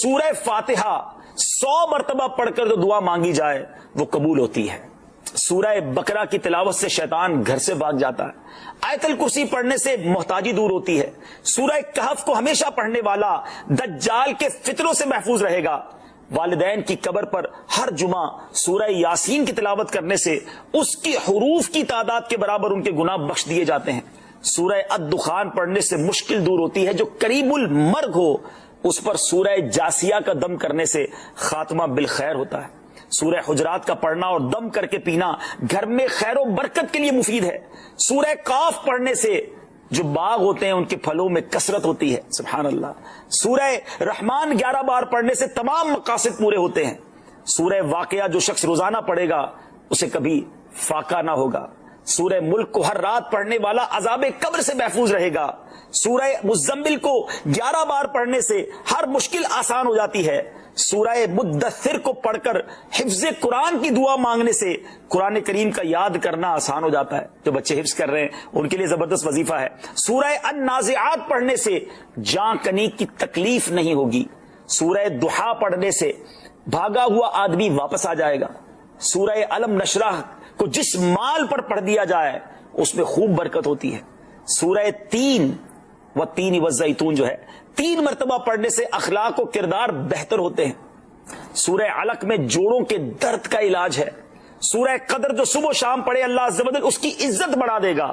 سورہ فاتحہ 100 مرتبہ پڑھ کر جو دعا مانگی جائے وہ قبول ہوتی ہے. سورہ بقرہ کی تلاوت سے شیطان گھر سے بھاگ جاتا ہے. آیت الکرسی پڑھنے سے محتاجی دور ہوتی ہے. سورہ کہف کو ہمیشہ پڑھنے والا دجال کے فتنوں سے محفوظ رہے گا. والدین کی قبر پر ہر جمعہ سورہ یاسین کی تلاوت کرنے سے اس کی حروف کی تعداد کے برابر ان کے گناہ بخش دیے جاتے ہیں. سورہ الدخان پڑھنے سے مشکل دور ہوتی ہے. جو قریب المرگ ہو اس پر سورہ جاسیہ کا دم کرنے سے خاتمہ بالخیر ہوتا ہے. سورہ حجرات کا پڑھنا اور دم کر کے پینا گھر میں خیر و برکت کے لیے مفید ہے. سورہ قاف پڑھنے سے جو باغ ہوتے ہیں ان کے پھلوں میں کثرت ہوتی ہے. سبحان اللہ. سورہ رحمان 11 بار پڑھنے سے تمام مقاصد پورے ہوتے ہیں. سورہ واقعہ جو شخص روزانہ پڑھے گا اسے کبھی فاقہ نہ ہوگا. سورہ ملک کو ہر رات پڑھنے والا عذاب قبر سے محفوظ رہے گا. سورہ مزمل کو 11 بار پڑھنے سے ہر مشکل آسان ہو جاتی ہے. سورہ مدثر کو پڑھ کر حفظ قرآن کی دعا مانگنے سے قرآن کریم کا یاد کرنا آسان ہو جاتا ہے. جو بچے حفظ کر رہے ہیں ان کے لیے زبردست وظیفہ ہے. سورہ النازعات پڑھنے سے جاں کنی کی تکلیف نہیں ہوگی. سورہ دحا پڑھنے سے بھاگا ہوا آدمی واپس آ جائے گا. سورہ علم نشرح کو جس مال پر پڑھ دیا جائے اس میں خوب برکت ہوتی ہے. سورہ تین والزیتون جو ہے 3 مرتبہ پڑھنے سے اخلاق و کردار بہتر ہوتے ہیں. سورہ علق میں جوڑوں کے درد کا علاج ہے. سورہ قدر جو صبح و شام پڑھے اللہ عز و جل اس کی عزت بڑھا دے گا.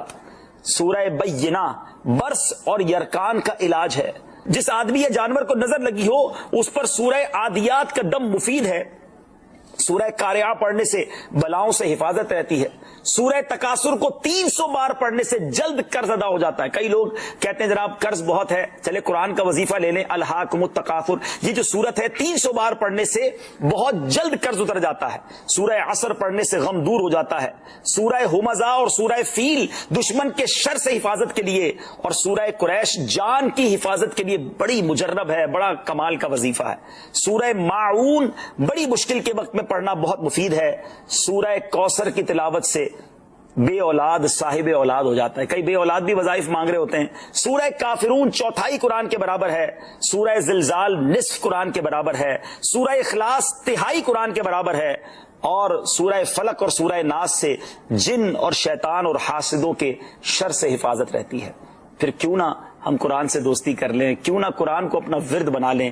سورہ بینہ برس اور یرکان کا علاج ہے. جس آدمی یا جانور کو نظر لگی ہو اس پر سورہ عادیات کا دم مفید ہے. سورہ قارعہ پڑھنے سے بلاؤں سے حفاظت رہتی ہے. سورہ تکاثر کو 300 بار پڑھنے سے جلد قرض ادا ہو جاتا ہے. کئی لوگ کہتے ہیں جناب قرض بہت ہے, چلے قرآن کا وظیفہ لے لیں. الہاکم التکاثر یہ جو سورت ہے 300 بار پڑھنے سے بہت جلد قرض اتر جاتا ہے. سورہ عصر پڑھنے سے غم دور ہو جاتا ہے. سورہ ہمزہ اور سورہ فیل دشمن کے شر سے حفاظت کے لیے, اور سورہ قریش جان کی حفاظت کے لیے بڑی مجرب ہے, بڑا کمال کا وظیفہ ہے. سورہ ماعون بڑی مشکل کے وقت میں پڑھنا بہت مفید ہے. سورہ کوثر کی تلاوت سے بے اولاد صاحب اولاد ہو جاتا ہے. کئی بے اولاد بھی وظائف مانگ رہے ہوتے ہیں. سورہ کافرون 1/4 قرآن کے برابر ہے. سورہ زلزال نصف قرآن کے برابر ہے. سورہ اخلاص 1/3 قرآن کے برابر ہے. اور سورہ فلق اور سورہ ناس سے جن اور شیطان اور حاسدوں کے شر سے حفاظت رہتی ہے. پھر کیوں نہ ہم قرآن سے دوستی کر لیں, کیوں نہ قرآن کو اپنا ورد بنا لیں.